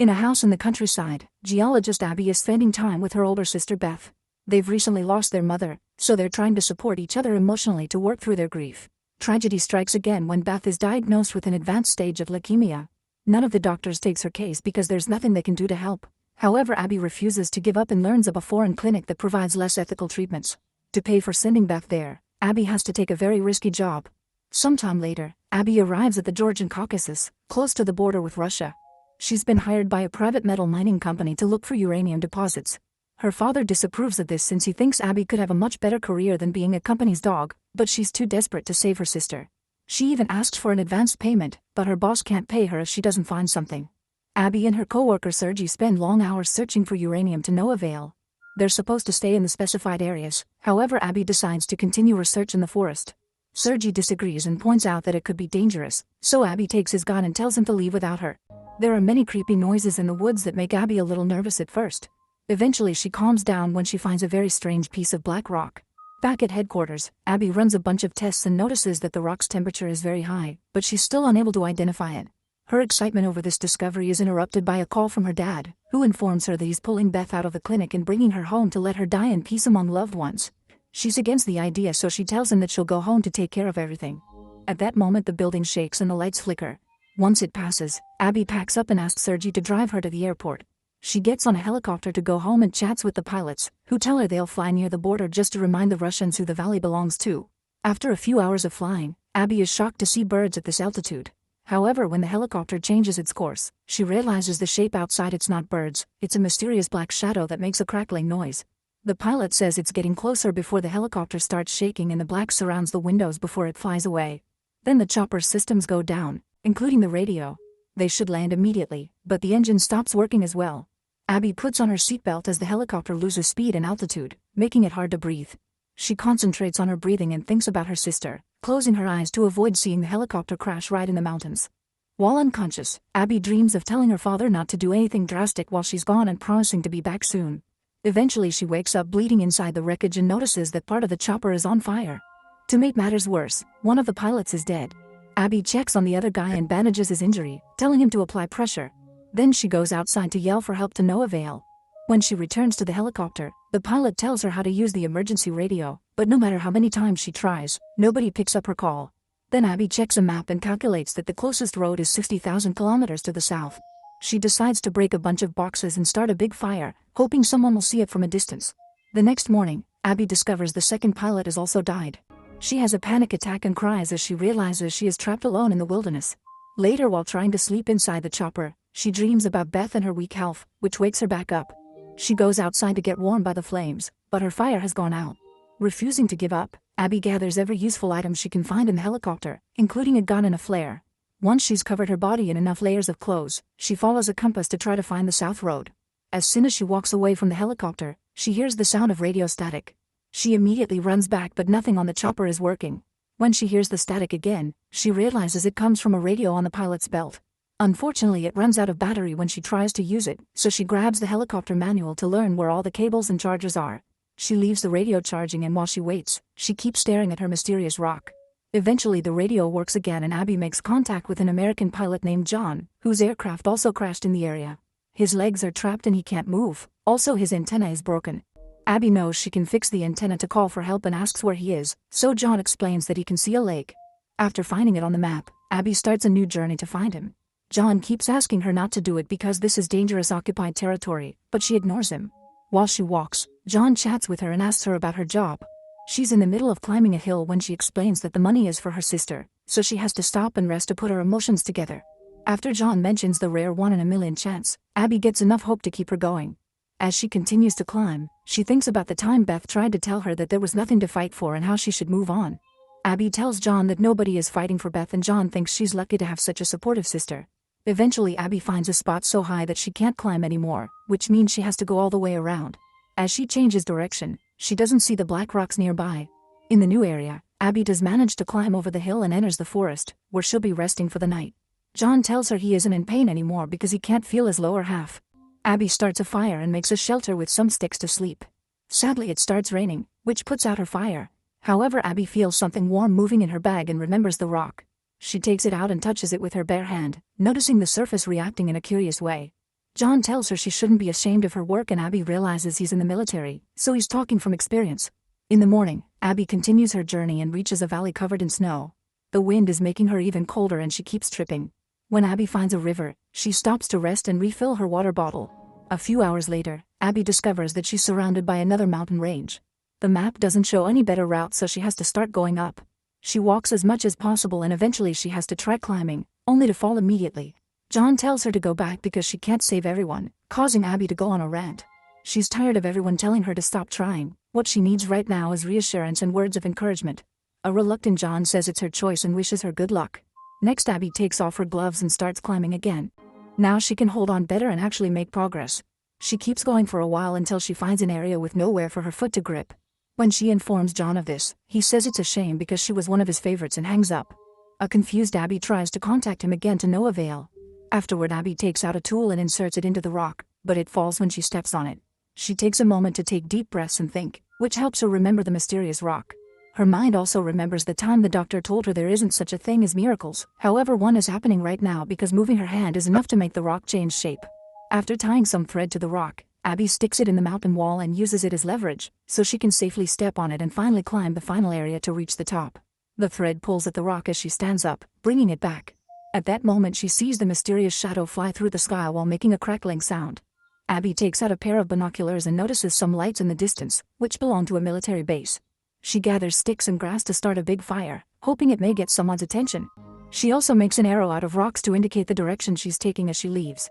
In a house in the countryside, geologist Abby is spending time with her older sister Beth. They've recently lost their mother, so they're trying to support each other emotionally to work through their grief. Tragedy strikes again when Beth is diagnosed with an advanced stage of leukemia. None of the doctors takes her case because there's nothing they can do to help. However, Abby refuses to give up and learns of a foreign clinic that provides less ethical treatments. To pay for sending Beth there, Abby has to take a very risky job. Sometime later, Abby arrives at the Georgian Caucasus, close to the border with Russia. She's been hired by a private metal mining company to look for uranium deposits. Her father disapproves of this since he thinks Abby could have a much better career than being a company's dog, but she's too desperate to save her sister. She even asks for an advance payment, but her boss can't pay her if she doesn't find something. Abby and her co-worker Sergey spend long hours searching for uranium to no avail. They're supposed to stay in the specified areas, however Abby decides to continue her search in the forest. Sergey disagrees and points out that it could be dangerous, so Abby takes his gun and tells him to leave without her. There are many creepy noises in the woods that make Abby a little nervous at first. Eventually she calms down when she finds a very strange piece of black rock. Back at headquarters, Abby runs a bunch of tests and notices that the rock's temperature is very high, but she's still unable to identify it. Her excitement over this discovery is interrupted by a call from her dad, who informs her that he's pulling Beth out of the clinic and bringing her home to let her die in peace among loved ones. She's against the idea, so she tells him that she'll go home to take care of everything. At that moment the building shakes and the lights flicker. Once it passes, Abby packs up and asks Sergey to drive her to the airport. She gets on a helicopter to go home and chats with the pilots, who tell her they'll fly near the border just to remind the Russians who the valley belongs to. After a few hours of flying, Abby is shocked to see birds at this altitude. However, when the helicopter changes its course, she realizes the shape outside it's not birds, it's a mysterious black shadow that makes a crackling noise. The pilot says it's getting closer before the helicopter starts shaking and the black surrounds the windows before it flies away. Then the chopper's systems go down, including the radio. They should land immediately, but the engine stops working as well. Abby puts on her seatbelt as the helicopter loses speed and altitude, making it hard to breathe. She concentrates on her breathing and thinks about her sister, closing her eyes to avoid seeing the helicopter crash right in the mountains. While unconscious, Abby dreams of telling her father not to do anything drastic while she's gone and promising to be back soon. Eventually she wakes up bleeding inside the wreckage and notices that part of the chopper is on fire. To make matters worse, one of the pilots is dead. Abby checks on the other guy and bandages his injury, telling him to apply pressure. Then she goes outside to yell for help to no avail. When she returns to the helicopter, the pilot tells her how to use the emergency radio, but no matter how many times she tries, nobody picks up her call. Then Abby checks a map and calculates that the closest road is 60,000 kilometers to the south. She decides to break a bunch of boxes and start a big fire, hoping someone will see it from a distance. The next morning, Abby discovers the second pilot has also died. She has a panic attack and cries as she realizes she is trapped alone in the wilderness. Later, while trying to sleep inside the chopper, she dreams about Beth and her weak health, which wakes her back up. She goes outside to get warmed by the flames, but her fire has gone out. Refusing to give up, Abby gathers every useful item she can find in the helicopter, including a gun and a flare. Once she's covered her body in enough layers of clothes, she follows a compass to try to find the south road. As soon as she walks away from the helicopter, she hears the sound of radio static. She immediately runs back, but nothing on the chopper is working. When she hears the static again, she realizes it comes from a radio on the pilot's belt. Unfortunately, it runs out of battery when she tries to use it, so she grabs the helicopter manual to learn where all the cables and chargers are. She leaves the radio charging, and while she waits, she keeps staring at her mysterious rock. Eventually the radio works again and Abby makes contact with an American pilot named John, whose aircraft also crashed in the area. His legs are trapped and he can't move, also his antenna is broken. Abby knows she can fix the antenna to call for help and asks where he is, so John explains that he can see a lake. After finding it on the map, Abby starts a new journey to find him. John keeps asking her not to do it because this is dangerous occupied territory, but she ignores him. While she walks, John chats with her and asks her about her job. She's in the middle of climbing a hill when she explains that the money is for her sister, so she has to stop and rest to put her emotions together. After John mentions the rare 1 in a million chance, Abby gets enough hope to keep her going. As she continues to climb, she thinks about the time Beth tried to tell her that there was nothing to fight for and how she should move on. Abby tells John that nobody is fighting for Beth and John thinks she's lucky to have such a supportive sister. Eventually Abby finds a spot so high that she can't climb anymore, which means she has to go all the way around. As she changes direction, she doesn't see the black rocks nearby. In the new area, Abby does manage to climb over the hill and enters the forest, where she'll be resting for the night. John tells her he isn't in pain anymore because he can't feel his lower half. Abby starts a fire and makes a shelter with some sticks to sleep. Sadly, it starts raining, which puts out her fire. However, Abby feels something warm moving in her bag and remembers the rock. She takes it out and touches it with her bare hand, noticing the surface reacting in a curious way. John tells her she shouldn't be ashamed of her work, and Abby realizes he's in the military, so he's talking from experience. In the morning, Abby continues her journey and reaches a valley covered in snow. The wind is making her even colder and she keeps tripping. When Abby finds a river, she stops to rest and refill her water bottle. A few hours later, Abby discovers that she's surrounded by another mountain range. The map doesn't show any better route, so she has to start going up. She walks as much as possible and eventually she has to try climbing, only to fall immediately. John tells her to go back because she can't save everyone, causing Abby to go on a rant. She's tired of everyone telling her to stop trying. What she needs right now is reassurance and words of encouragement. A reluctant John says it's her choice and wishes her good luck. Next, Abby takes off her gloves and starts climbing again. Now she can hold on better and actually make progress. She keeps going for a while until she finds an area with nowhere for her foot to grip. When she informs John of this, he says it's a shame because she was one of his favorites and hangs up. A confused Abby tries to contact him again to no avail. Afterward, Abby takes out a tool and inserts it into the rock, but it falls when she steps on it. She takes a moment to take deep breaths and think, which helps her remember the mysterious rock. Her mind also remembers the time the doctor told her there isn't such a thing as miracles. However, one is happening right now because moving her hand is enough to make the rock change shape. After tying some thread to the rock, Abby sticks it in the mountain wall and uses it as leverage, so she can safely step on it and finally climb the final area to reach the top. The thread pulls at the rock as she stands up, bringing it back. At that moment, she sees the mysterious shadow fly through the sky while making a crackling sound. Abby takes out a pair of binoculars and notices some lights in the distance, which belong to a military base. She gathers sticks and grass to start a big fire, hoping it may get someone's attention. She also makes an arrow out of rocks to indicate the direction she's taking as she leaves.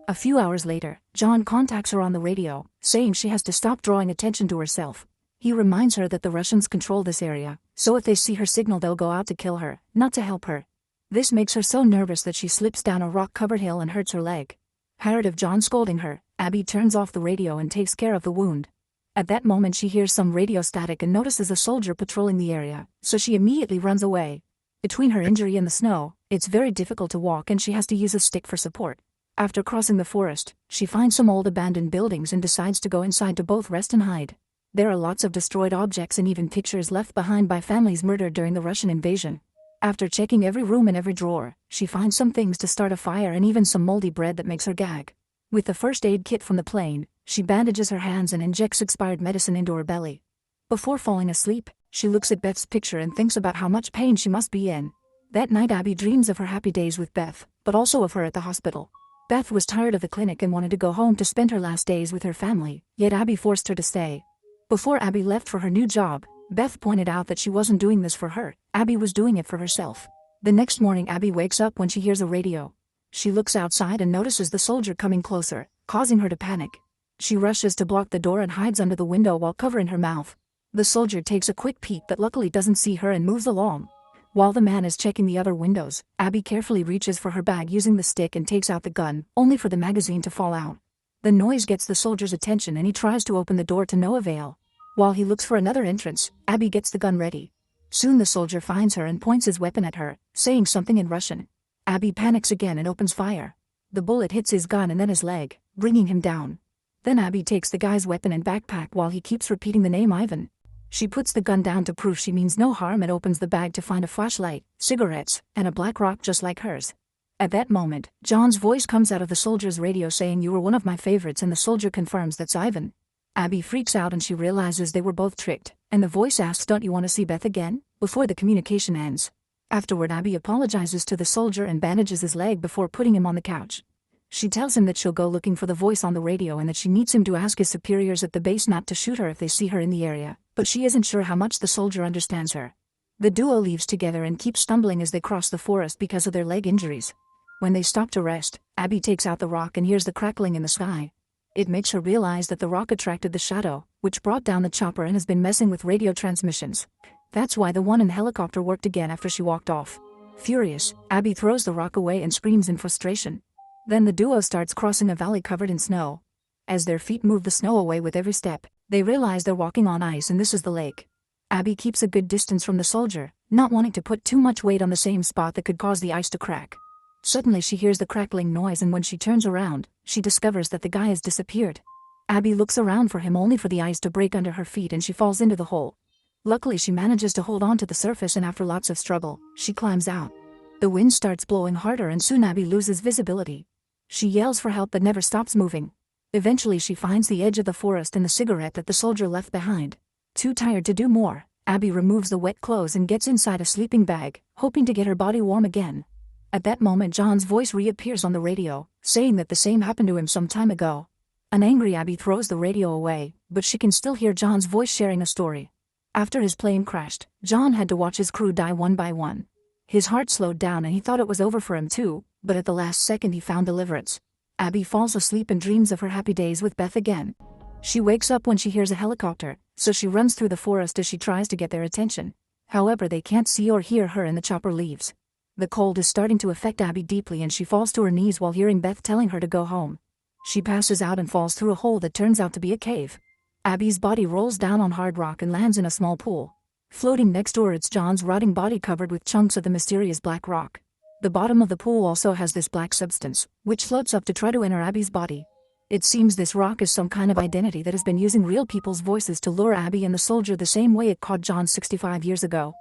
A few hours later, John contacts her on the radio, saying she has to stop drawing attention to herself. He reminds her that the Russians control this area, so if they see her signal they'll go out to kill her, not to help her. This makes her so nervous that she slips down a rock-covered hill and hurts her leg. Tired of John scolding her, Abby turns off the radio and takes care of the wound. At that moment, she hears some radio static and notices a soldier patrolling the area, so she immediately runs away. Between her injury and the snow, it's very difficult to walk and she has to use a stick for support. After crossing the forest, she finds some old abandoned buildings and decides to go inside to both rest and hide. There are lots of destroyed objects and even pictures left behind by families murdered during the Russian invasion. After checking every room and every drawer, she finds some things to start a fire and even some moldy bread that makes her gag. With the first aid kit from the plane, she bandages her hands and injects expired medicine into her belly. Before falling asleep, she looks at Beth's picture and thinks about how much pain she must be in. That night, Abby dreams of her happy days with Beth, but also of her at the hospital. Beth was tired of the clinic and wanted to go home to spend her last days with her family, yet Abby forced her to stay. Before Abby left for her new job, Beth pointed out that she wasn't doing this for her, Abby was doing it for herself. The next morning, Abby wakes up when she hears a radio. She looks outside and notices the soldier coming closer, causing her to panic. She rushes to block the door and hides under the window while covering her mouth. The soldier takes a quick peek but luckily doesn't see her and moves along. While the man is checking the other windows, Abby carefully reaches for her bag using the stick and takes out the gun, only for the magazine to fall out. The noise gets the soldier's attention and he tries to open the door to no avail. While he looks for another entrance, Abby gets the gun ready. Soon the soldier finds her and points his weapon at her, saying something in Russian. Abby panics again and opens fire. The bullet hits his gun and then his leg, bringing him down. Then Abby takes the guy's weapon and backpack while he keeps repeating the name Ivan. She puts the gun down to prove she means no harm and opens the bag to find a flashlight, cigarettes, and a black rock just like hers. At that moment, John's voice comes out of the soldier's radio saying, "You were one of my favorites," and the soldier confirms that's Ivan. Abby freaks out and she realizes they were both tricked, and the voice asks, "Don't you want to see Beth again?" before the communication ends. Afterward, Abby apologizes to the soldier and bandages his leg before putting him on the couch. She tells him that she'll go looking for the voice on the radio and that she needs him to ask his superiors at the base not to shoot her if they see her in the area, but she isn't sure how much the soldier understands her. The duo leaves together and keeps stumbling as they cross the forest because of their leg injuries. When they stop to rest, Abby takes out the rock and hears the crackling in the sky. It makes her realize that the rock attracted the shadow, which brought down the chopper and has been messing with radio transmissions. That's why the one in the helicopter worked again after she walked off. Furious, Abby throws the rock away and screams in frustration. Then the duo starts crossing a valley covered in snow. As their feet move the snow away with every step, they realize they're walking on ice and this is the lake. Abby keeps a good distance from the soldier, not wanting to put too much weight on the same spot that could cause the ice to crack. Suddenly she hears the crackling noise and when she turns around, she discovers that the guy has disappeared. Abby looks around for him only for the ice to break under her feet and she falls into the hole. Luckily she manages to hold on to the surface and after lots of struggle, she climbs out. The wind starts blowing harder and soon Abby loses visibility. She yells for help but never stops moving. Eventually she finds the edge of the forest and the cigarette that the soldier left behind. Too tired to do more, Abby removes the wet clothes and gets inside a sleeping bag, hoping to get her body warm again. At that moment John's voice reappears on the radio, saying that the same happened to him some time ago. An angry Abby throws the radio away, but she can still hear John's voice sharing a story. After his plane crashed, John had to watch his crew die one by one. His heart slowed down and he thought it was over for him too, but at the last second he found deliverance. Abby falls asleep and dreams of her happy days with Beth again. She wakes up when she hears a helicopter, so she runs through the forest as she tries to get their attention. However, they can't see or hear her and the chopper leaves. The cold is starting to affect Abby deeply and she falls to her knees while hearing Beth telling her to go home. She passes out and falls through a hole that turns out to be a cave. Abby's body rolls down on hard rock and lands in a small pool. Floating next to her it's John's rotting body covered with chunks of the mysterious black rock. The bottom of the pool also has this black substance, which floats up to try to enter Abby's body. It seems this rock is some kind of identity that has been using real people's voices to lure Abby and the soldier the same way it caught John 65 years ago.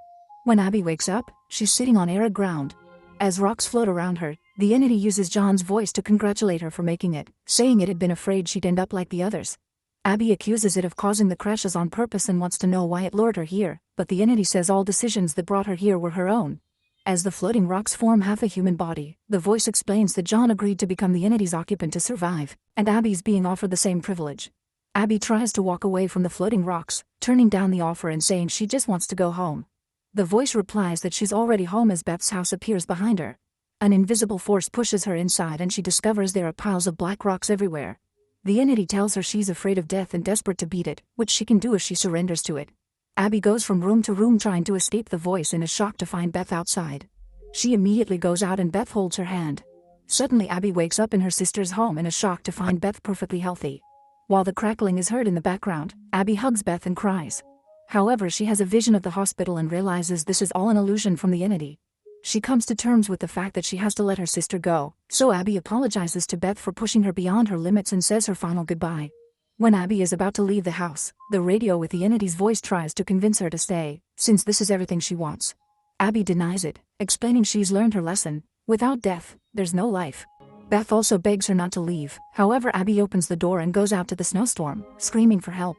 When Abby wakes up, she's sitting on arid ground. As rocks float around her, the entity uses John's voice to congratulate her for making it, saying it had been afraid she'd end up like the others. Abby accuses it of causing the crashes on purpose and wants to know why it lured her here, but the entity says all decisions that brought her here were her own. As the floating rocks form half a human body, the voice explains that John agreed to become the entity's occupant to survive, and Abby's being offered the same privilege. Abby tries to walk away from the floating rocks, turning down the offer and saying she just wants to go home. The voice replies that she's already home as Beth's house appears behind her. An invisible force pushes her inside and she discovers there are piles of black rocks everywhere. The entity tells her she's afraid of death and desperate to beat it, which she can do if she surrenders to it. Abby goes from room to room trying to escape the voice and is shocked to find Beth outside. She immediately goes out and Beth holds her hand. Suddenly Abby wakes up in her sister's home and is shocked to find Beth perfectly healthy. While the crackling is heard in the background, Abby hugs Beth and cries. However, she has a vision of the hospital and realizes this is all an illusion from the entity. She comes to terms with the fact that she has to let her sister go, so Abby apologizes to Beth for pushing her beyond her limits and says her final goodbye. When Abby is about to leave the house, the radio with the entity's voice tries to convince her to stay, since this is everything she wants. Abby denies it, explaining she's learned her lesson: without death, there's no life. Beth also begs her not to leave, however Abby opens the door and goes out to the snowstorm, screaming for help.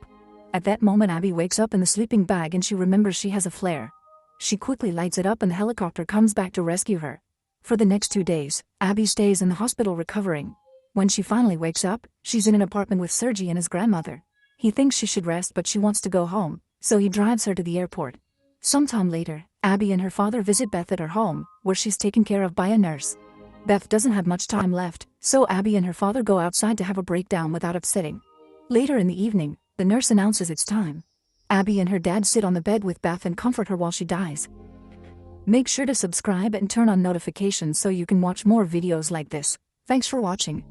At that moment Abby wakes up in the sleeping bag and she remembers she has a flare. She quickly lights it up and the helicopter comes back to rescue her. For the next 2 days, Abby stays in the hospital recovering. When she finally wakes up, she's in an apartment with Sergei and his grandmother. He thinks she should rest but she wants to go home, so he drives her to the airport. Sometime later, Abby and her father visit Beth at her home, where she's taken care of by a nurse. Beth doesn't have much time left, so Abby and her father go outside to have a breakdown without upsetting. Later in the evening, the nurse announces it's time. Abby and her dad sit on the bed with Beth and comfort her while she dies. Make sure to subscribe and turn on notifications so you can watch more videos like this. Thanks for watching.